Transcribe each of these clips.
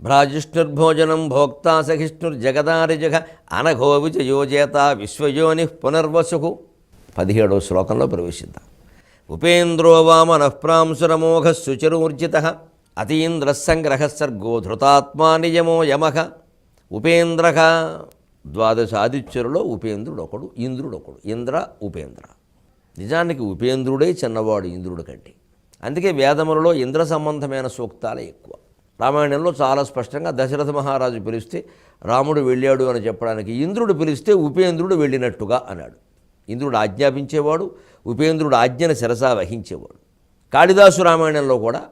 భ్రాజిష్ణుర్భోజనం భోక్తా సహిష్ణుర్జగదారిజగ అనఘో విజయోజేత విశ్వయోని పునర్వసు 17వ శ్లోకంలో ప్రవేశిద్దాం. ఉపేంద్రో వామనఃప్రాంసురమోఘ శుచిరూర్జిత అతీంద్ర సంగ్రహ సర్గో ధృతాత్మా నియమో యమః. ఉపేంద్రః ద్వాదశ ఆదిత్యులలో ఉపేంద్రుడు ఒకడు, ఇంద్రుడు ఒకడు. ఇంద్ర ఉపేంద్ర. నిజానికి ఉపేంద్రుడే చిన్నవాడు ఇంద్రుడి కంటే. అందుకే వేదములలో ఇంద్ర సంబంధమైన సూక్తాలే ఎక్కువ. రామాయణంలో చాలా స్పష్టంగా దశరథ మహారాజు పిలిస్తే రాముడు వెళ్ళాడు అని చెప్పడానికి ఇంద్రుడు పిలిస్తే ఉపేంద్రుడు వెళ్ళినట్టుగా అన్నాడు. ఇంద్రుడు ఆజ్ఞాపించేవాడు, ఉపేంద్రుడు ఆజ్ఞను శిరసా వహించేవాడు. కాళిదాసు రామాయణంలో కూడా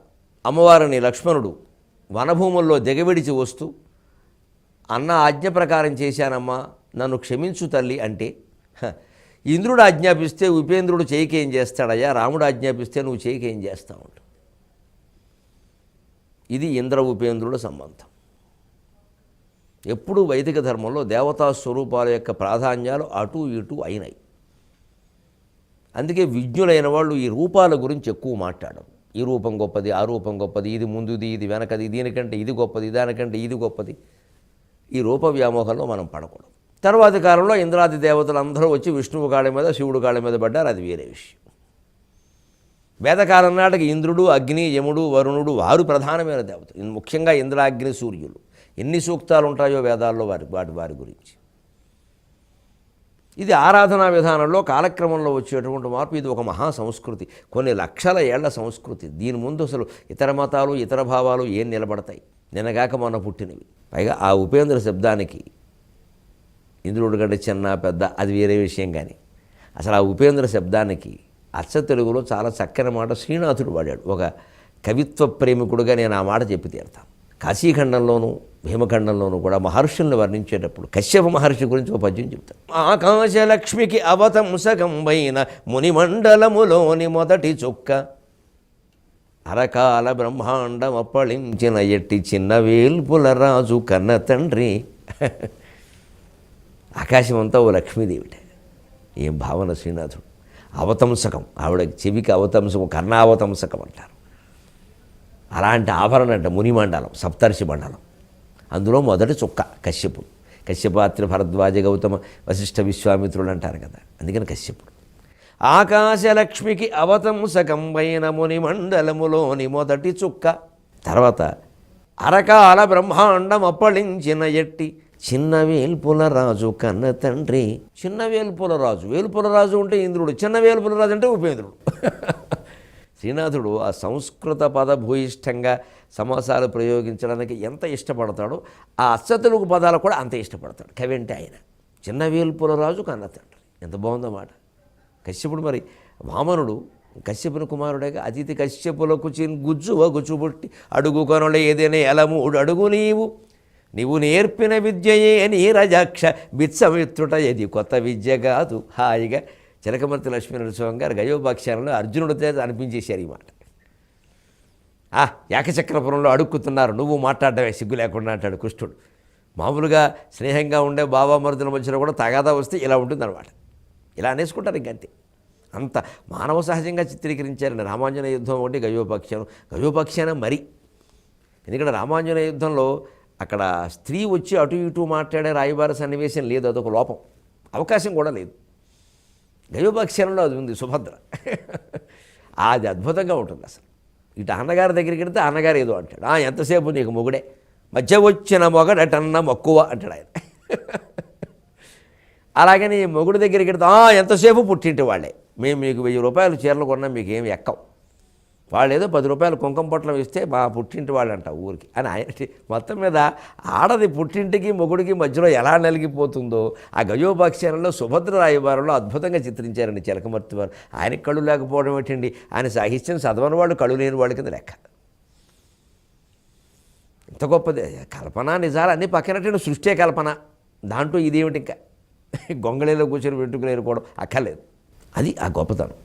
అమ్మవారిని లక్ష్మణుడు వనభూముల్లో దిగవిడిచి వస్తూ అన్న ఆజ్ఞ ప్రకారం చేశానమ్మా నన్ను క్షమించు తల్లి అంటే, ఇంద్రుడు ఆజ్ఞాపిస్తే ఉపేంద్రుడు చేయికేం చేస్తాడయ్యా, రాముడు ఆజ్ఞాపిస్తే నువ్వు చేయికేం చేస్తావు. ఇది ఇంద్ర ఉపేంద్రుల సంబంధం. ఎప్పుడు వైదిక ధర్మంలో దేవతా స్వరూపాల యొక్క ప్రాధాన్యాలు అటు ఇటు అయినాయి. అందుకే విజ్ఞులైన వాళ్ళు ఈ రూపాల గురించి ఎక్కువ మాట్లాడరు. ఈ రూపం గొప్పది, ఆ రూపం గొప్పది, ఇది ముందుది, ఇది వెనకది, దీనికంటే ఇది గొప్పది, దానికంటే ఇది గొప్పది. ఈ రూప వ్యామోహంలో మనం పడకూడదు. తర్వాతి కాలంలో ఇంద్రాది దేవతలు అందరూ వచ్చి విష్ణువు కాళ్ళ మీద శివుడు కాళ్ళ మీద పడ్డారు, అది వేరే విషయం. వేదకాలం నాటికి ఇంద్రుడు, అగ్ని, యముడు, వరుణుడు వారు ప్రధానమైన దేవతలు. ముఖ్యంగా ఇంద్రాగ్ని సూర్యులు. ఎన్ని సూక్తాలు ఉంటాయో వేదాల్లో వారి గురించి. ఇది ఆరాధనా విధానంలో కాలక్రమంలో వచ్చేటువంటి మార్పు. ఇది ఒక మహా సంస్కృతి, కొన్ని లక్షల ఏళ్ల సంస్కృతి. దీని ముందు అసలు ఇతర మతాలు ఇతర భావాలు ఏం నిలబడతాయి? నిన్నగాక మొన్న పుట్టినవి. పైగా ఆ ఉపేంద్ర శబ్దానికి ఇంద్రుడి కంటే చిన్న పెద్ద అది వేరే విషయం. కానీ అసలు ఆ ఉపేంద్ర శబ్దానికి అచ్చ తెలుగులో చాలా చక్కని మాట శ్రీనాథుడు వాడాడు. ఒక కవిత్వ ప్రేమికుడుగా నేను ఆ మాట చెప్పి తీరుతాను. కాశీఖండంలోనూ భీమఖండంలోనూ కూడా మహర్షుల్ని వర్ణించేటప్పుడు కశ్యప మహర్షి గురించి ఒక పద్యం చెప్తాను. ఆకాశలక్ష్మికి అవతంసకంబైన మునిమండలములోని మొదటి చుక్క అరకాల బ్రహ్మాండం అప్పళించిన ఎట్టి చిన్న వేల్పుల రాజు కన్న తండ్రి. ఆకాశం అంతా ఓ లక్ష్మీదేవిటే. ఏం భావన శ్రీనాథుడు. అవతంసకం, ఆవిడ చెవికి అవతంసకం, కర్ణావతంసకం అంటారు. అలాంటి ఆభరణ అంట మునిమండలం, సప్తర్షి మండలం. అందులో మొదటి చుక్క కశ్యపుడు. కశ్యపాత్రి భరద్వాజ గౌతమ వశిష్ఠ విశ్వామిత్రుడు అంటారు కదా, అందుకని కశ్యపుడు. ఆకాశలక్ష్మికి అవతంసకంబైన మునిమండలములోని మొదటి చుక్క. తర్వాత అరకాల బ్రహ్మాండం అప్పళించిన ఎట్టి చిన్న వేల్పుల రాజు కన్న తండ్రి. చిన్న వేల్పుల రాజు, వేల్పుల రాజు అంటే ఇంద్రుడు, చిన్న వేల్పుల రాజు అంటే ఉపేంద్రుడు. శ్రీనాథుడు ఆ సంస్కృత పదభూయిష్టంగా సమాసాలు ప్రయోగించడానికి ఎంత ఇష్టపడతాడో ఆ అచ్చతెలుగు పదాలు కూడా అంత ఇష్టపడతాడు కవి అంటే ఆయన. చిన్న వేల్పుల రాజు కన్న తండ్రి, ఎంత బాగుందో మాట. కశ్యపుడు మరి వామనుడు కశ్యపుని కుమారుడేగా. అతిథి కశ్యపులకు గుజ్జు వగుచుబుట్టి అడుగు కొనలే ఏదైనా ఎలమూడు అడుగు నీవు నేర్పిన విద్యయే నీరజాక్ష బిత్సమిత్రుట ఇది కొత్త విద్య కాదు. హాయిగా చిలకమర్తి లక్ష్మీనరసింహం గారు గయోపాఖ్యానంలో అర్జునుడితో అనిపించేశారు ఈ మాట. ఏకచక్రపురంలో అడుక్కుతున్నారు, నువ్వు మాట్లాడటమే సిగ్గు లేకుండా అంటాడు కృష్ణుడు. మామూలుగా స్నేహంగా ఉండే బాబామరుదుల మధ్యలో కూడా తగాదా వస్తే ఇలా ఉంటుందన్నమాట. ఇలా అనేసుకుంటారు ఇంకంతే. అంత మానవ సహజంగా చిత్రీకరించారండి. రామాంజన యుద్ధం ఒకటి గయోపాఖ్యానం మరి. ఎందుకంటే రామాంజన యుద్ధంలో అక్కడ స్త్రీ వచ్చి అటు ఇటు మాట్లాడే రాయబార సన్నివేశం లేదు, అదొక లోపం, అవకాశం కూడా లేదు. గయోపాఖ్యానంలో అది ఉంది, సుభద్ర. అది అద్భుతంగా ఉంటుంది అసలు. ఇటు అన్నగారి దగ్గరికి వెళ్తే అన్నగారు ఏదో అంటాడు, ఎంతసేపు నీకు మొగుడే, మధ్య వచ్చిన మొగడటన్న మక్కువ అంటాడు ఆయన. అలాగని మొగుడు దగ్గరికి వెళ్తే ఎంతసేపు పుట్టింటి వాళ్ళే, మేము మీకు 1000 రూపాయలు చీరలు కొన్నా మీకు ఏమి ఎక్కం, వాళ్ళు ఏదో 10 రూపాయలు కుంకుమ పొట్లం ఇస్తే మా పుట్టింటి వాళ్ళు అంట ఊరికి అని ఆయన. మొత్తం మీద ఆడది పుట్టింటికి మొగుడికి మధ్యలో ఎలా నలిగిపోతుందో ఆ గయోపాఖ్యానంలో సుభద్ర రాయబారంలో అద్భుతంగా చిత్రించారండి చిలకమర్తి వారు. ఆయనకి కళ్ళు లేకపోవడం ఏంటండి, ఆయన సాహిత్యం చదవని వాళ్ళు కళ్ళు లేని వాళ్ళ కింద లెక్క. ఇంత గొప్పది కల్పన, నిజాలు అన్నీ పక్కనట్టు సృష్టి కల్పన. దాంట్లో ఇదేమిటి ఇంకా గొంగళీలో కూర్చొని వెంట్రుకలు ఏరుకోవడం అక్కర్లేదు. అది ఆ గొప్పతనం.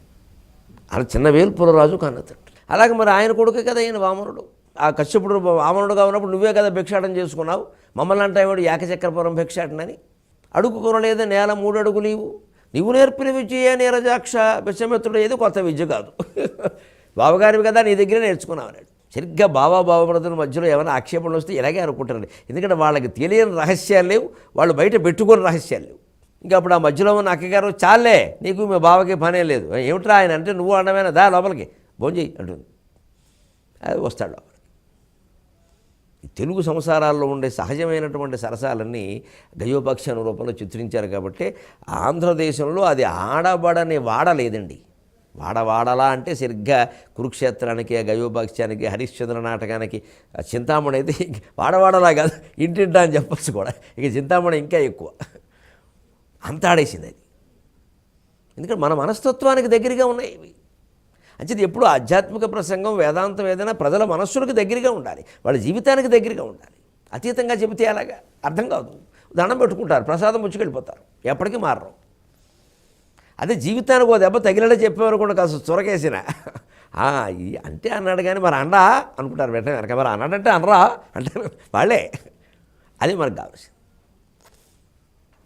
అలా చిన్న వేల్పుల రాజు కన్నతండ్రి. అలాగే మరి ఆయన కొడుకే కదా ఆయన వామనుడు. ఆ కశ్యపుడు వామనుడుగా ఉన్నప్పుడు నువ్వే కదా భిక్షాటం చేసుకున్నావు, మమ్మల్ని అంటాడు ఏకచక్రపురం భిక్షాటనని. అడుగు కొనలేదు నేల 3 అడుగు నీవు నేర్పిన విద్య నీరజాక్ష బిచ్చమిత్రుడు, ఏదో కొత్త విద్య కాదు, బావగారివి కదా నీ దగ్గరే నేర్చుకున్నావు అన్నాడు. సరిగ్గా బావమరుదుల మధ్యలో ఏమైనా ఆక్షేపణలు వస్తే ఇలాగే అనుకుంటారండి. ఎందుకంటే వాళ్ళకి తెలియని రహస్యాలు లేవు, వాళ్ళు బయట పెట్టుకుని రహస్యాలు లేవు. ఇంకా అప్పుడు ఆ మధ్యలో ఉన్న అక్కగారు చాలే నీకు మీ బావకి పనే లేదు, ఏమిట్రా ఆయన అంటే నువ్వు అన్నమైన దా లోపలికి భోంచేయి అంటుంది. అది వస్తాడు లోపలికి. ఈ తెలుగు సంసారాల్లో ఉండే సహజమైనటువంటి సరసాలన్నీ గయోపాఖ్యాన రూపంలో చిత్రించారు కాబట్టి ఆంధ్రదేశంలో అది ఆడబడని వాడలేదండి. వాడలా అంటే సరిగ్గా కురుక్షేత్రానికి, గయోపాఖ్యానికి, హరిశ్చంద్ర నాటకానికి చింతామణి అయితే వాడలా కాదు ఇంటింటా అని చెప్పచ్చు కూడా. ఇక చింతామణి ఇంకా ఎక్కువ అంత ఆడేసింది అది. ఎందుకంటే మన మనస్తత్వానికి దగ్గరగా ఉన్నాయి ఇవి. అంచేది ఎప్పుడు ఆధ్యాత్మిక ప్రసంగం, వేదాంతం ఏదైనా ప్రజల మనస్సులకు దగ్గరగా ఉండాలి, వాళ్ళ జీవితానికి దగ్గరగా ఉండాలి. అతీతంగా చెబితే అలాగా అర్థం కాదు. దండం పెట్టుకుంటారు, ప్రసాదం ముచ్చుకెళ్ళిపోతారు, ఎప్పటికీ మారరు. అదే జీవితానికి ఓ దెబ్బ తగిలేలా చెప్పేవారు కూడా కాస్త చొరకేసిన అంటే అన్నాడు కానీ మరి అండా అనుకుంటారు వెంటనే వెనక. మరి అన్నాడంటే అనరా అంటే వాళ్ళే. అది మనకు కావాల్సింది.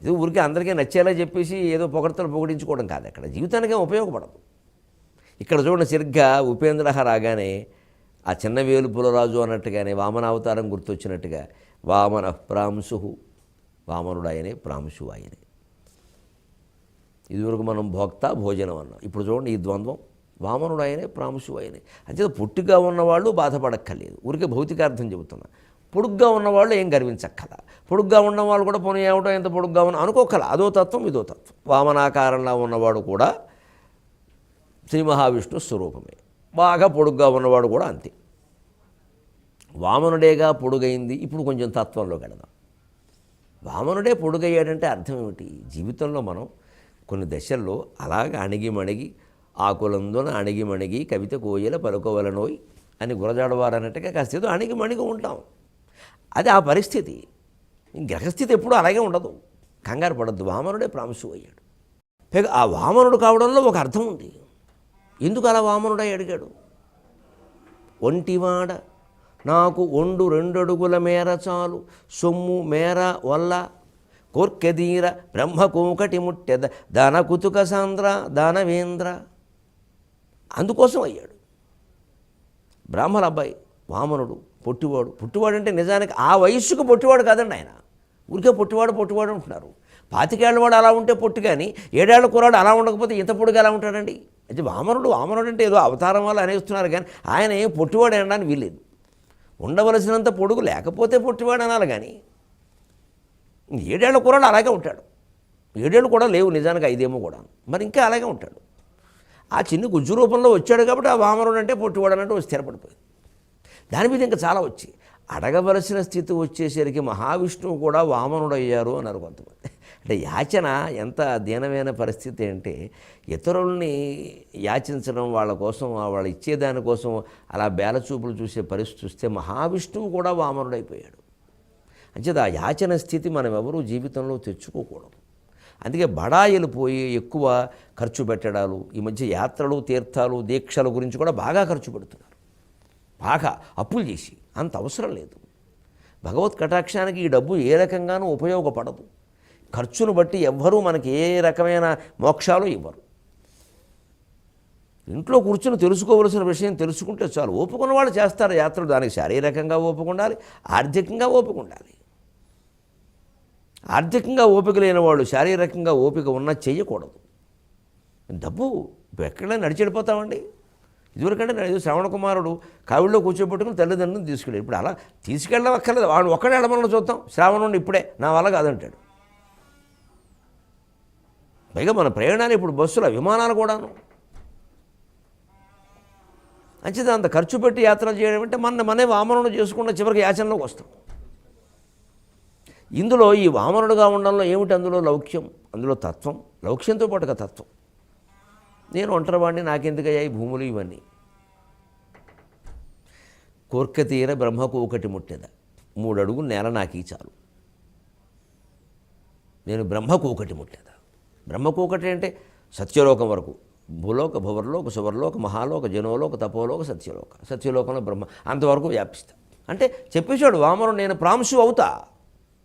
ఇది ఊరికే అందరికీ నచ్చేలా చెప్పేసి ఏదో పొగడతలు పొగిడించుకోవడం కాదు. అక్కడ జీవితానికే ఉపయోగపడదు. ఇక్కడ చూడండి, సరిగ్గా ఉపేంద్ర రాగానే ఆ చిన్న వేలుపులరాజు అన్నట్టుగానే వామనావతారం గుర్తొచ్చినట్టుగా వామన ప్రాంశు, వామనుడు ఆయనే, ప్రాంశు ఆయనే. ఇదివరకు మనం భోక్త భోజనం అన్నాం. ఇప్పుడు చూడండి ఈ ద్వంద్వం, వామనుడు ఆయనే, ప్రాంశు ఆయనే. అంతే పొట్టిగా ఉన్నవాళ్ళు బాధపడక్కర్లేదు, ఊరికే భౌతికార్థం చెబుతున్నా. పొడుగ్గా ఉన్నవాళ్ళు ఏం గర్వించక్కల. పొడుగ్గా ఉన్నవాళ్ళు కూడా పోనీ ఏమిటో ఎంత పొడుగ్గా ఉన్న అనుకోకల. అదో తత్వం ఇదో తత్వం. వామనాకారంలో ఉన్నవాడు కూడా శ్రీ మహావిష్ణు స్వరూపమే. బాగా పొడుగ్గా ఉన్నవాడు కూడా అంతే. వామనుడేగా పొడుగైంది. ఇప్పుడు కొంచెం తత్వంలో వెళదాం. వామనుడే పొడుగయ్యాడంటే అర్థం ఏమిటి? జీవితంలో మనం కొన్ని దశల్లో అలాగ అణిగిమణిగి ఆకులందున అణిగిమణిగి కవిత కోయల పలుకోవలనోయ్ అని గురజాడవారు అన్నట్టుగా కాస్త అణిగిమణిగి ఉంటాం. అది ఆ పరిస్థితి. గ్రహస్థితి ఎప్పుడూ అలాగే ఉండదు. కంగారు పడద్దు. వామనుడే ప్రాంశు అయ్యాడు. పైగా ఆ వామనుడు కావడంలో ఒక అర్థం ఉంది. ఎందుకు అలా వామనుడై అడిగాడు? ఒంటివాడ నాకు ఒండు 2 అడుగుల మేర చాలు, సొమ్ము మేర వల్ల కోర్కెదీర బ్రహ్మకోకటి ముట్టెద దాన కుతుక సాంద్ర దానవేంద్ర. అందుకోసం అయ్యాడు. బ్రాహ్మణ అబ్బాయి వామనుడు, పొట్టివాడు. పొట్టివాడు అంటే నిజానికి ఆ వయస్సుకు పొట్టివాడు కాదండి ఆయన. ఊరికే పొట్టివాడు అంటున్నారు. 25 ఏళ్ల వాడు అలా ఉంటే పొట్టి, కానీ 7 ఏళ్ల కుర్రాడు అలా ఉండకపోతే ఇంత పొడుగు ఎలా ఉంటాడండి? అయితే వామనుడు అంటే ఏదో అవతారం వల్ల అనేస్తున్నారు, కానీ ఆయన ఏం పొట్టివాడు అనడానికి వీల్లేదు. ఉండవలసినంత పొడుగు లేకపోతే పొట్టివాడు అనాలి. కానీ 7 ఏళ్ల కుర్రాడు అలాగే ఉంటాడు. 7 ఏళ్ళు కూడా లేవు నిజానికి, 5 ఏమో కూడా. మరి ఇంకా అలాగే ఉంటాడు. ఆ చిన్న గుజ్జు రూపంలో వచ్చాడు కాబట్టి ఆ వామనుడు అంటే పొట్టివాడు అన్నట్టు స్థిరపడిపోయింది. దాని మీద ఇంకా చాలా వచ్చి అడగవలసిన స్థితి వచ్చేసరికి మహావిష్ణువు కూడా వామనుడు అయ్యారు అన్నారు కొంతమంది. అంటే యాచన ఎంత దీనమైన పరిస్థితి అంటే, ఇతరుల్ని యాచించడం, వాళ్ళ కోసం వాళ్ళు ఇచ్చేదానికోసం అలా బేలచూపులు చూసే పరిస్థితి చూస్తే మహావిష్ణువు కూడా వామనుడైపోయాడు. అంచేది ఆ యాచన స్థితి మనం ఎవరూ జీవితంలో తెచ్చుకోకూడదు. అందుకే బడాయిలు పోయి ఎక్కువ ఖర్చు పెట్టడాలు, ఈ మధ్య యాత్రలు, తీర్థాలు, దీక్షల గురించి కూడా బాగా ఖర్చు పెడుతున్నారు. బాగా అప్పులు చేసి. అంత అవసరం లేదు. భగవత్ కటాక్షానికి ఈ డబ్బు ఏ రకంగానూ ఉపయోగపడదు. ఖర్చును బట్టి ఎవ్వరూ మనకి ఏ రకమైన మోక్షాలు ఇవ్వరు. ఇంట్లో కూర్చుని తెలుసుకోవలసిన విషయం తెలుసుకుంటే చాలు. ఓపుకున్న వాళ్ళు చేస్తారు యాత్రలు. దానికి శారీరకంగా ఓపిక ఉండాలి, ఆర్థికంగా ఓపిక ఉండాలి. ఆర్థికంగా ఓపిక లేని వాళ్ళు శారీరకంగా ఓపిక ఉన్నా చేయకూడదు. డబ్బు ఎక్కడైనా నడిచెడిపోతామండి. ఇదివరకంటే శ్రవణ కుమారుడు కావిడిలో కూర్చోబెట్టుకుని తల్లిదండ్రులను తీసుకెళ్ళాడు. ఇప్పుడు అలా తీసుకెళ్ళవక్కర్లేదు. వాడు ఒక్కడే అడమలను చూద్దాం, శ్రావణుడిని ఇప్పుడే నా వల్ల కాదంటాడు. పైగా మన ప్రయాణాలు ఇప్పుడు బస్సుల, విమానాలు కూడాను. అంచేది అంత ఖర్చు పెట్టి యాత్రలు చేయడం అంటే మనే వామనుడు చేసుకున్న చివరికి యాచనలోకి వస్తాం. ఇందులో ఈ వామనుడుగా ఉండడంలో ఏమిటి? అందులో లౌక్యం, అందులో తత్వం, లౌక్యంతో పాటుగా తత్వం. నేను ఒంటరివాడిని, నాకెందుకయ్యా ఈ భూములు ఇవన్నీ. కోర్క తీర బ్రహ్మకు ఒకటి ముట్టెద, 3 అడుగులు నేల నాకీ చాలు. నేను బ్రహ్మకు ఒకటి ముట్టెద. బ్రహ్మకు ఒకటి అంటే సత్యలోకం వరకు, భూలోక, భువర్లోక, సువర్లోక, మహాలోక, జనోలోక, తపోలోక, సత్యలోక. సత్యలోకంలో బ్రహ్మ అంతవరకు వ్యాపిస్తా అంటే చెప్పేశాడు వామనుడు. నేను ప్రాంశు అవుతా,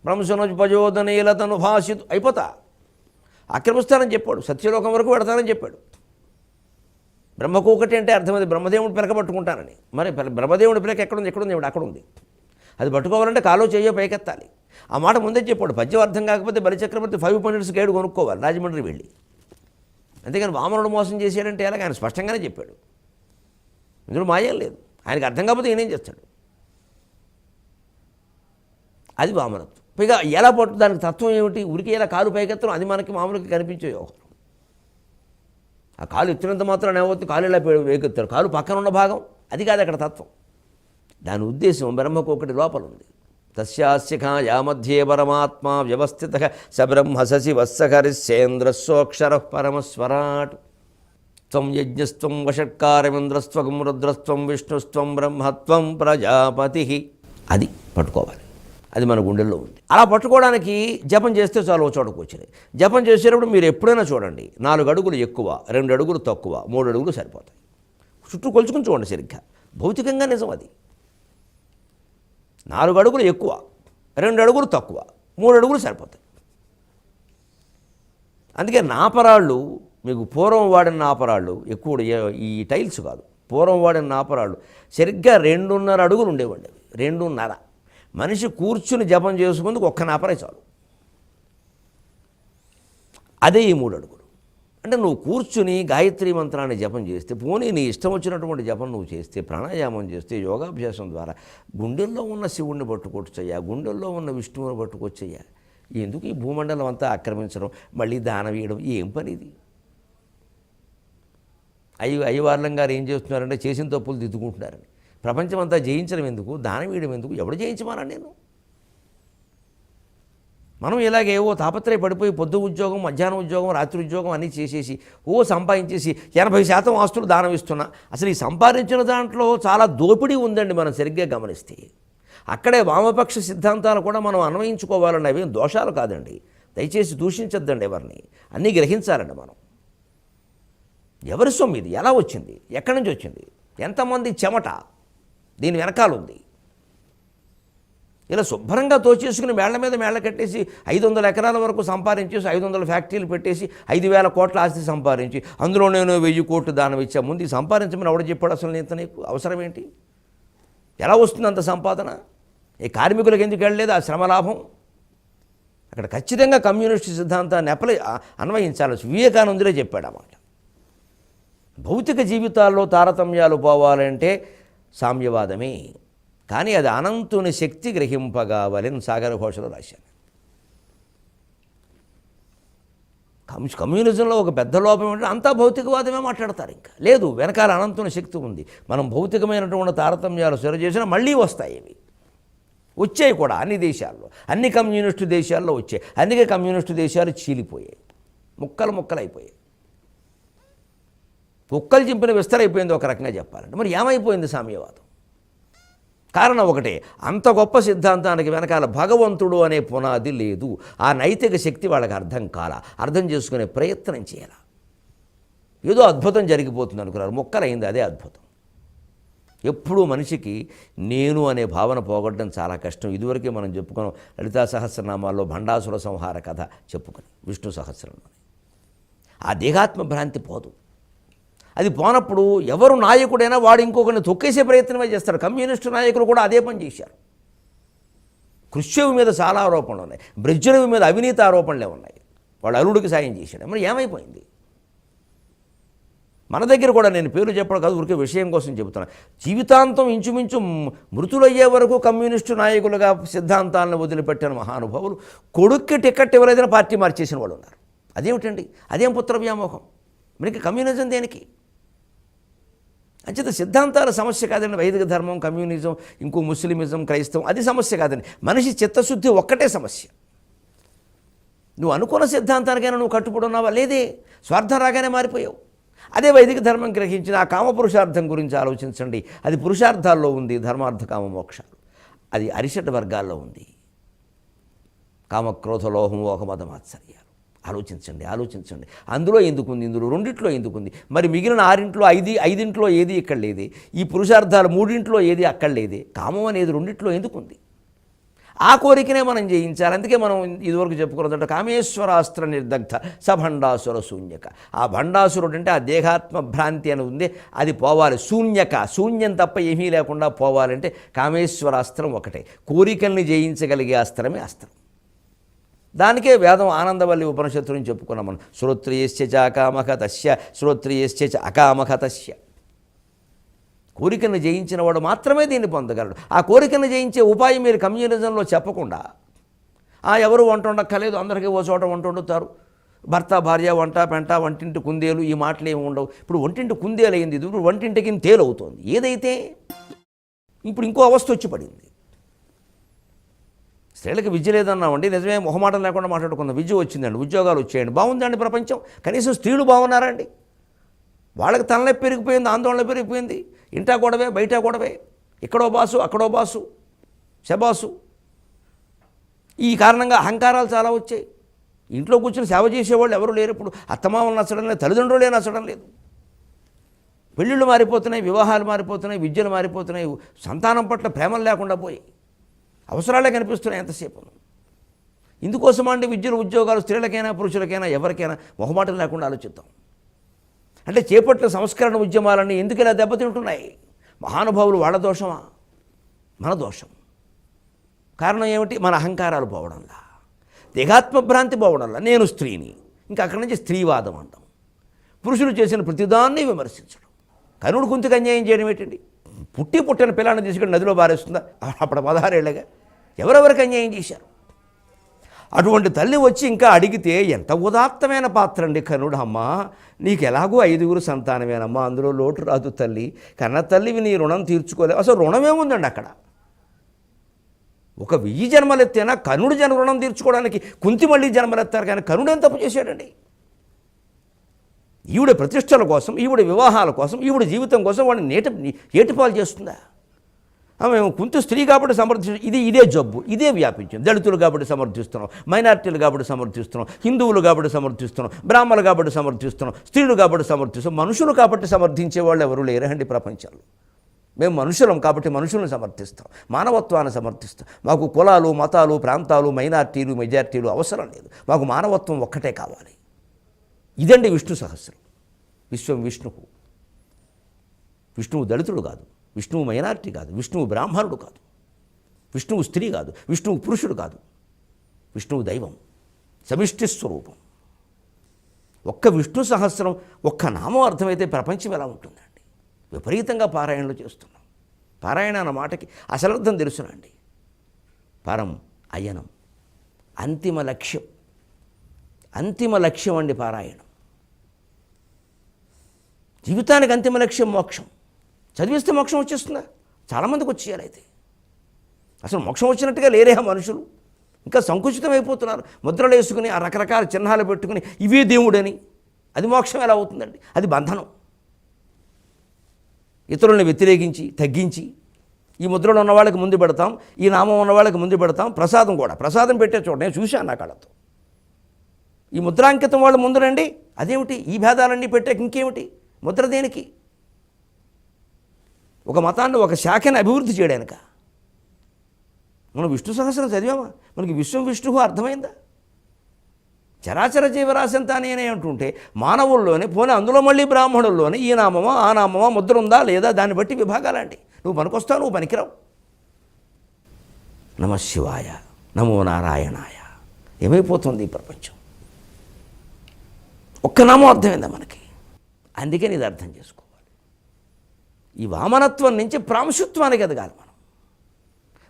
ప్రాంశునోపజోదనీలతను భాషితు అయిపోతా, ఆక్రమిస్తానని చెప్పాడు. సత్యలోకం వరకు పెడతానని చెప్పాడు. బ్రహ్మకు ఒకటి అంటే అర్థమైంది బ్రహ్మదేవుడు పిలక పట్టుకుంటానని. మరి బ్రహ్మదేవుడి పిలక ఎక్కడుంది? ఎక్కడుంది? ఇప్పుడు అక్కడ ఉంది. అది పట్టుకోవాలంటే కాలో చేయో పైకెత్తాలి. ఆ మాట ముందే చెప్పాడు. పద్యం అర్థం కాకపోతే బలిచక్రవర్తి 5 పన్నెండ్స్ గైడ్ కొనుక్కోవాలి రాజమండ్రి వెళ్ళి. అంతేగాని వామనుడు మోసం చేశాడంటే ఎలాగ? ఆయన స్పష్టంగానే చెప్పాడు. ఇందులో మాయం లేదు. ఆయనకు అర్థం కాకపోతే ఈయనేం చేస్తాడు? అది వామనత్వం. పైగా ఎలా పట్టు దానికి తత్వం ఏమిటి? ఉరికి ఎలా కాలు పైకెత్తడం అది మనకి మామూలుగా కనిపించే యోగం. ఆ కాలు ఎత్తినంత మాత్రం ఏమవుతుంది? కాలు ఇలా వేకెత్తాడు. కాలు పక్కన ఉన్న భాగం అది కాదు అక్కడ తత్వం. దాని ఉద్దేశం బ్రహ్మకు ఒకటి లోపల ఉంది. తస్యాస్యఖాయా మధ్యే పరమాత్మ వ్యవస్థిత స బ్రహ్మ శశి వత్సహరిశ్చేంద్రస్వక్షర పరమస్వరాట్ త్వం యజ్ఞస్త్వం వషట్కారమింద్రస్త్వం రుద్రస్త్వం విష్ణుస్త్వం బ్రహ్మత్వం ప్రజాపతి. అది పట్టుకోవాలి. అది మన గుండెల్లో ఉంది. అలా పట్టుకోవడానికి జపం చేస్తే చాలు ఒక చోటకు వచ్చినాయి. జపం చేసేటప్పుడు మీరు ఎప్పుడైనా చూడండి, 4 అడుగులు ఎక్కువ, 2 అడుగులు తక్కువ, 3 అడుగులు సరిపోతాయి. చుట్టూ కొలుచుకుని చూడండి సరిగ్గా. భౌతికంగా నిజం అది. 4 అడుగులు ఎక్కువ, 2 అడుగులు తక్కువ, 3 అడుగులు సరిపోతాయి. అందుకే నాపరాళ్ళు మీకు పూర్వం వాడిన నాపరాళ్ళు ఎక్కువ, ఈ టైల్స్ కాదు, పూర్వం వాడిన నాపరాళ్ళు సరిగ్గా 2.5 అడుగులు ఉండేవండి. 2.5. మనిషి కూర్చుని జపం చేసుకుందుకు ఒక్క నాపరే చాలు. అదే ఈ 3 అడుగులు. అంటే నువ్వు కూర్చుని గాయత్రి మంత్రాన్ని జపం చేస్తే, పోనీ నీ ఇష్టం వచ్చినటువంటి జపం నువ్వు చేస్తే, ప్రాణాయామం చేస్తే, యోగాభ్యాసం ద్వారా గుండెల్లో ఉన్న శివుణ్ణి పట్టుకొచ్చయ్యా, గుండెల్లో ఉన్న విష్ణువుని పట్టుకొచ్చయ్యా. ఎందుకు ఈ భూమండలం అంతా ఆక్రమించడం, మళ్ళీ దానం వేయడం? ఏం పని ఇది? అయ్యవార్లం గారు ఏం చేస్తున్నారంటే చేసిన తప్పులు దిద్దుకుంటున్నారని. ప్రపంచం అంతా జయించడం ఎందుకు? దానం వేయడం ఎందుకు? ఎవడు జయించమన్నా నేను? మనం ఇలాగేవో తాపత్రయపడిపోయి పొద్దు ఉద్యోగం, మధ్యాహ్నం ఉద్యోగం, రాత్రి ఉద్యోగం అన్నీ చేసేసి సంపాదించేసి 80% ఆస్తులు దానం ఇస్తున్నా. అసలు ఈ సంపాదించిన దాంట్లో చాలా దోపిడీ ఉందండి మనం సరిగ్గా గమనిస్తే. అక్కడే వామపక్ష సిద్ధాంతాలు కూడా మనం అన్వయించుకోవాలండి. అవేం దోషాలు కాదండి. దయచేసి దూషించద్దండి ఎవరిని. అన్నీ గ్రహించాలండి మనం. ఎవరి సొమ్ము ఇది? ఎలా వచ్చింది? ఎక్కడి నుంచి వచ్చింది? ఎంతమంది చెమట దీని వెనకాల ఉంది? ఇలా శుభ్రంగా తోచేసుకుని మేళ్ల మీద మేళ్ల కట్టేసి 500 ఎకరాల వరకు సంపాదించేసి 500 ఫ్యాక్టరీలు పెట్టేసి 5,000 కోట్ల ఆస్తి సంపాదించి అందులో నేను 1000 కోట్లు దానం ఇచ్చా. ముందు సంపాదించమని ఎవడు చెప్పాడు? అసలు ఇంత నీకు అవసరం ఏంటి? ఎలా వస్తుంది అంత సంపాదన? ఈ కార్మికులకు ఎందుకు వెళ్ళలేదు ఆ శ్రమలాభం? అక్కడ ఖచ్చితంగా కమ్యూనిస్టు సిద్ధాంతాన్ని అన్వయించాలి. వివేకానందులే చెప్పాడు అన్నమాట. భౌతిక జీవితాల్లో తారతమ్యాలు పోవాలంటే సామ్యవాదమే. కానీ అది అనంతుని శక్తి గ్రహింపగావలని సాగర ఘోషలో రాశాను. కమ్యూనిజంలో ఒక పెద్ద లోపం ఏంటంటే అంతా భౌతికవాదమే మాట్లాడతారు. ఇంకా లేదు, వెనకాల అనంతుని శక్తి ఉంది. మనం భౌతికమైనటువంటి తారతమ్యాలు సరిచేసినా మళ్ళీ వస్తాయి. ఇవి వచ్చాయి కూడా అన్ని దేశాల్లో, అన్ని కమ్యూనిస్టు దేశాల్లో వచ్చాయి. అందుకే కమ్యూనిస్టు దేశాలు చీలిపోయాయి, ముక్కలు ముక్కలైపోయాయి. కుక్కలు చింపిన విస్తరైపోయింది ఒక రకంగా చెప్పాలంటే. మరి ఏమైపోయింది సామ్యవాదం? కారణం ఒకటే, అంత గొప్ప సిద్ధాంతానికి వెనకాల భగవంతుడు అనే పునాది లేదు. ఆ నైతిక శక్తి వాళ్ళకి అర్థం కాల. అర్థం చేసుకునే ప్రయత్నం చేయాల. ఏదో అద్భుతం జరిగిపోతుంది అనుకున్నారు, మొక్కలైంది. అదే అద్భుతం. ఎప్పుడూ మనిషికి నేను అనే భావన పోగొట్టడం చాలా కష్టం. ఇదివరకే మనం చెప్పుకున్నాం లలితా సహస్రనామాల్లో భండాసుర సంహార కథ చెప్పుకొని, విష్ణు సహస్రంలోని. ఆ దేహాత్మ భ్రాంతి పోదు. అది పోనప్పుడు ఎవరు నాయకుడైనా వాడు ఇంకొకరిని తొక్కేసే ప్రయత్నమే చేస్తారు. కమ్యూనిస్టు నాయకులు కూడా అదే పని చేశారు. ఖృష్చేవ్ మీద చాలా ఆరోపణలు ఉన్నాయి, బ్రెజ్నెవ్ మీద అవినీతి ఆరోపణలే ఉన్నాయి. వాడు అల్లుడికి సాయం చేశాడు. మరి ఏమైపోయింది? మన దగ్గర కూడా నేను పేరు చెప్పడం కాదు, ఊరికే విషయం కోసం చెబుతున్నా. జీవితాంతం ఇంచుమించు మృతులయ్యే వరకు కమ్యూనిస్టు నాయకులుగా సిద్ధాంతాలను వదిలిపెట్టిన మహానుభావులు కొడుక్కి టికెట్ ఎవరైనా పార్టీ మార్చేసిన వాళ్ళు ఉన్నారు. అదేమిటండి? అదేం పుత్ర వ్యామోహం? మనకి కమ్యూనిజం దేనికి? అంచేత సిద్ధాంతాల సమస్య కాదండి. వైదిక ధర్మం, కమ్యూనిజం, ఇంకో ముస్లిమిజం, క్రైస్తవం అది సమస్య కాదండి. మనిషి చిత్తశుద్ధి ఒక్కటే సమస్య. నువ్వు అనుకున్న సిద్ధాంతానికైనా నువ్వు కట్టుబడి ఉన్నావా? లేదే. స్వార్థం రాగానే మారిపోయావు. అదే వైదిక ధర్మం గ్రహించిన ఆ కామ పురుషార్థం గురించి ఆలోచించండి. అది పురుషార్థాల్లో ఉంది, ధర్మార్థ కామ మోక్షాలు. అది అరిషట్ వర్గాల్లో ఉంది. కామక్రోధ లోహం మోహ మద మాత్సర్యాలు. ఆలోచించండి. అందులో ఎందుకుంది? ఇందులో రెండిట్లో ఎందుకుంది? మరి మిగిలిన 6ఇంట్లో 5ఇంట్లో ఏది ఇక్కడ లేదే? ఈ పురుషార్థాలు 3ఇంట్లో ఏది అక్కడ లేదే? కామం అనేది రెండిట్లో ఎందుకుంది? ఆ కోరికనే మనం జయించాలి. అందుకే మనం ఇదివరకు చెప్పుకున్నదంటే కామేశ్వరాస్త్ర నిర్దగ్ధ సభండాసుర శూన్యక. ఆ భండాసురుడు అంటే ఆ దేహాత్మ భ్రాంతి అని ఉంది, అది పోవాలి. శూన్యక, శూన్యం తప్ప ఏమీ లేకుండా పోవాలంటే కామేశ్వరాస్త్రం ఒకటే. కోరికల్ని జయించగలిగే అస్త్రమే అస్త్రం. దానికే వేదం ఆనందవల్లి ఉపనిషత్తు నుంచి చెప్పుకున్నాం మనం. శ్రోత్రియస్య చ అకామక తస్య, శ్రోత్రియస్య చ అకామక తస్య. కోరికను జయించిన వాడు మాత్రమే దీన్ని పొందగలడు. ఆ కోరికను జయించే ఉపాయం మీరు కమ్యూనిజంలో చెప్పకుండా, ఎవరు వంట వండక్కర్లేదు, అందరికీ ఓ చోట వంట వండుతారు, భర్త భార్య వంట పెంట వంటింటి కుందేలు, ఈ మాటలు ఏమి ఉండవు. ఇప్పుడు వంటింటి కుందేలు అయింది, ఇప్పుడు వంటింటికి తేలు అవుతోంది. ఏదైతే ఇప్పుడు ఇంకో అవస్థ వచ్చి పడింది. స్త్రీలకు విద్య లేదన్నామండి, నిజమే, మొహమాటం లేకుండా మాట్లాడుకుందాం. విద్య వచ్చిందండి, ఉద్యోగాలు వచ్చాయండి, బాగుందండి ప్రపంచం. కనీసం స్త్రీలు బాగున్నారండి? వాళ్ళకి తలనొప్పి పెరిగిపోయింది, ఆందోళన పెరిగిపోయింది. ఇంటా గొడవే, బయట గొడవే, ఇక్కడో బాసు అక్కడో బాసు, శబాసు. ఈ కారణంగా అహంకారాలు చాలా వచ్చాయి. ఇంట్లో కూర్చొని సేవ చేసేవాళ్ళు ఎవరు లేరు. ఇప్పుడు అత్తమామలు నచ్చడం లేదు, తల్లిదండ్రులే నచ్చడం లేదు. పెళ్ళిళ్ళు మారిపోతున్నాయి, వివాహాలు మారిపోతున్నాయి, విద్యలు మారిపోతున్నాయి, సంతానం పట్ల ప్రేమలు లేకుండా పోయి అవసరాలే కనిపిస్తున్నాయి ఎంతసేపు. ఇందుకోసమండి విద్యలు ఉద్యోగాలు స్త్రీలకైనా పురుషులకైనా ఎవరికైనా మొహమాటం లేకుండా ఆలోచిద్దాం. అంటే చేపట్టిన సంస్కరణ ఉద్యమాలన్నీ ఎందుకు ఇలా దెబ్బతింటున్నాయి? మహానుభావులు వాళ్ళ దోషమా, మన దోషం? కారణం ఏమిటి? మన అహంకారాలు పోవడంలా, దేహాత్మభ్రాంతి పోవడంలా. నేను స్త్రీని, ఇంకా అక్కడి నుంచి స్త్రీవాదం అంటాం. పురుషులు చేసిన ప్రతిదాన్ని విమర్శించడం. కనుడు కుంతికి అన్యాయం చేయడం ఏంటండి? పుట్టిన పిల్లాన్ని తీసుకుని నదిలో బారేస్తుందా? అప్పుడు 16 ఏళ్ళగా ఎవరెవరికి అన్యాయం చేశారు? అటువంటి తల్లి వచ్చి ఇంకా అడిగితే ఎంత ఉదాత్తమైన పాత్ర అండి కనుడు. అమ్మా, నీకు ఎలాగో 5 సంతానమేనమ్మా, అందులో లోటు రాదు తల్లి, కన్న తల్లివి నీ రుణం తీర్చుకోలేవు. అసలు రుణమేముందండి అక్కడ? ఒక 1000 జన్మలెత్తైనా కనుడు రుణం తీర్చుకోవడానికి కుంతి మళ్ళీ జన్మలెత్తారు, కానీ కనుడు ఏం తప్పు చేశాడండి? ఈవిడ ప్రతిష్టల కోసం, ఈవిడ వివాహాల కోసం, ఈవిడ జీవితం కోసం వాడిని ఏటిపాలు చేస్తుందా? మేము కుంతి స్త్రీ కాబట్టి సమర్థిస్తున్నాం, ఇదే జబ్బు, ఇదే వ్యాపించింది. దళితులు కాబట్టి సమర్థిస్తున్నాం, మైనార్టీలు కాబట్టి సమర్థిస్తున్నాం, హిందువులు కాబట్టి సమర్థిస్తున్నాం, బ్రాహ్మణులు కాబట్టి సమర్థిస్తున్నాం, స్త్రీలు కాబట్టి సమర్థిస్తున్నాం. మనుషులు కాబట్టి సమర్థించే వాళ్ళు ఎవరు లేరండి ప్రపంచంలో. మేము మనుషులం కాబట్టి మనుషులను సమర్థిస్తాం, మానవత్వాన్ని సమర్థిస్తాం. మాకు కులాలు, మతాలు, ప్రాంతాలు, మైనార్టీలు, మెజార్టీలు అవసరం లేదు. మాకు మానవత్వం ఒక్కటే కావాలి. ఇదండి విష్ణు సహస్రం. విశ్వం విష్ణువు. విష్ణువు దళితుడు కాదు, విష్ణువు మైనార్టీ కాదు, విష్ణువు బ్రాహ్మణుడు కాదు, విష్ణువు స్త్రీ కాదు, విష్ణువు పురుషుడు కాదు, విష్ణువు దైవం, సమిష్టి స్వరూపం. ఒక్క విష్ణు సహస్రం, ఒక్క నామం అర్థమైతే ప్రపంచం ఎలా ఉంటుందండి? విపరీతంగా పారాయణలు చేస్తున్నాం. పారాయణ అన్న మాటకి అసలర్థం తెలుసునండి. పరం అయనం, అంతిమ లక్ష్యం. అంతిమ లక్ష్యం అండి పారాయణం. జీవితానికి అంతిమ లక్ష్యం మోక్షం. చదివిస్తే మోక్షం వచ్చేస్తుందా? చాలామందికి వచ్చేయాలి. అయితే అసలు మోక్షం వచ్చినట్టుగా లేరే మనుషులు. ఇంకా సంకుచితం అయిపోతున్నారు. ముద్రలు వేసుకుని ఆ రకరకాల చిహ్నాలు పెట్టుకుని ఇవే దేవుడని. అది మోక్షం ఎలా అవుతుందండి? అది బంధనం. ఇతరులను వ్యతిరేకించి తగ్గించి ఈ ముద్రలు ఉన్న వాళ్ళకి ముందు పెడతాం, ఈ నామం ఉన్న వాళ్ళకి ముందు పెడతాం. ప్రసాదం కూడా, ప్రసాదం పెట్టే చోట నేను చూశాను నా కళ్ళతో. ఈ ముద్రాంకితం వాళ్ళు ముందు రండి, అదేమిటి? ఈ భేదాలన్నీ పెట్టాక ఇంకేమిటి? ముద్ర దేనికి? ఒక మతాన్ని, ఒక శాఖని అభివృద్ధి చేయడానిక? మనం విష్ణు సహస్రం చదివామా? మనకి విశ్వం విష్ణువు అర్థమైందా? చరాచర జీవరాశంతా నేనే అంటుంటే మానవుల్లోనే, పోనీ అందులో మళ్ళీ బ్రాహ్మణుల్లోనే ఈ నామమా ఆ నామమా ముద్ర ఉందా లేదా, దాన్ని బట్టి విభాగాలండి. నువ్వు పనికొస్తావు, నువ్వు పనికిరావు. నమ శివాయ, నమో నారాయణాయ. ఏమైపోతుంది ఈ ప్రపంచం? ఒక్క నామం అర్థమైందా మనకి? అందుకని ఇది అర్థం చేసుకోవాలి. ఈ వామనత్వం నుంచి ప్రాంశుత్వానికి ఎదగాలి మనం.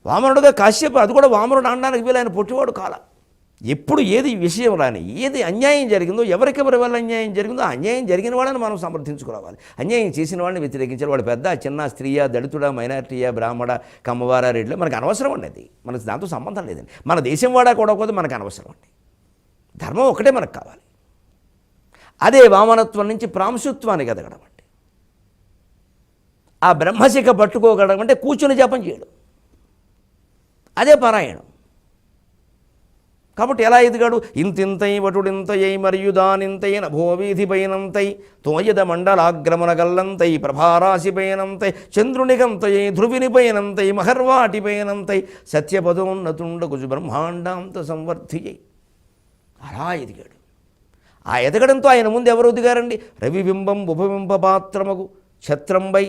వామనుడుగా కాశ్యప, అది కూడా వామనుడు అనడానికి వీలైన పొట్టివాడు కాల. ఎప్పుడు ఏది విషయం రాని, ఏది అన్యాయం జరిగిందో, ఎవరికెవరి వల్ల అన్యాయం జరిగిందో, ఆ అన్యాయం జరిగిన వాళ్ళని మనం సమర్థించుకోవాలి. అన్యాయం చేసిన వాళ్ళని వ్యతిరేకించాలి. వాడు పెద్ద చిన్న, స్త్రీయా, దళితుడా, మైనార్టీయా, బ్రాహ్మణ, కమ్మవార, రెడ్లు మనకు అనవసరం అండి. అది మనకు దాంతో సంబంధం లేదండి. మన దేశం వాడా కూడా మనకు అనవసరం అండి. ధర్మం ఒకటే మనకు కావాలి. అదే వామనత్వం నుంచి ప్రాంశుత్వానికి ఎదగడం అంటే. ఆ బ్రహ్మశిఖ పట్టుకోగలడం అంటే కూర్చుని జపం చేయడం. అదే పారాయణం. కాబట్టి ఎలా ఎదిగాడు? ఇంతింతై వటుడింతయై మరియు దానింతై నభోవీధిపైనంతై తోయద మండలాగ్రమణ గల్లంతై ప్రభారాశిపైనంతై చంద్రునిగంతయై ధ్రువినిపైనంతై మహర్వాటిపైనంతై సత్యపదోన్నతుండకుజు బ్రహ్మాండాంత సంవర్ధియై. అలా ఎదిగాడు. ఆ ఎదగడంతో ఆయన ముందు ఎవరు ఎదిగారండి? రవిబింబం ఉపబింబ పాత్రమగు ఛత్రంబై,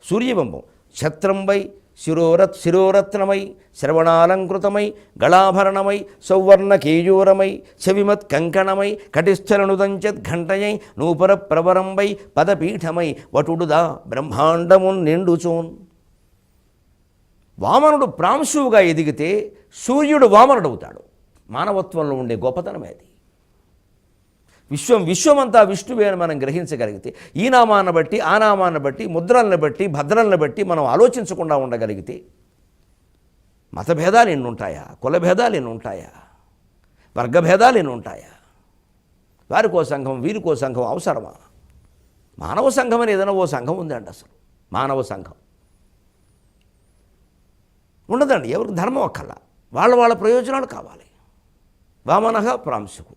సూర్యబింబం ఛత్రంబై, శిరోరత్నమై, శ్రవణాలంకృతమై, గళాభరణమై, సౌవర్ణ కేయూరమై, చెవిమత్ కంకణమై, కటిస్థలనుదంచత్ ఘంటయై, నూపర ప్రవరంబై, పదపీఠమై, వటుడుదా బ్రహ్మాండమున్ నిండుచోన్. వామనుడు ప్రాంశువుగా ఎదిగితే సూర్యుడు వామనుడవుతాడు. మానవత్వంలో ఉండే గొప్పతనమే అది. విశ్వమంతా విష్ణువే అని మనం గ్రహించగలిగితే, ఈ నామాన్ని బట్టి ఆ నామాన్ని బట్టి ముద్రలను బట్టి భద్రలను బట్టి మనం ఆలోచించకుండా ఉండగలిగితే, మతభేదాలు ఎన్ని ఉంటాయా, కులభేదాలు ఎన్ని ఉంటాయా, వర్గభేదాలు ఎన్ని ఉంటాయా, వారికో సంఘం వీరికో సంఘం అవసరమా? మానవ సంఘం అని ఏదైనా ఓ సంఘం ఉందండి? అసలు మానవ సంఘం ఉండదండి. ఎవరికి ధర్మం అక్కర్లా, వాళ్ళ ప్రయోజనాలు కావాలి. వామనః ప్రాంశుకు.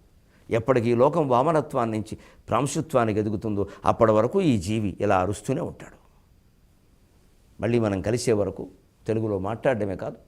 ఎప్పటికీ ఈ లోకం వామనత్వాన్ని నుంచి ప్రాంశుత్వానికి ఎదుగుతుందో అప్పటి వరకు ఈ జీవి ఇలా అరుస్తూనే ఉంటాడు. మళ్ళీ మనం కలిసే వరకు తెలుగులో మాట్లాడడమే కాదు,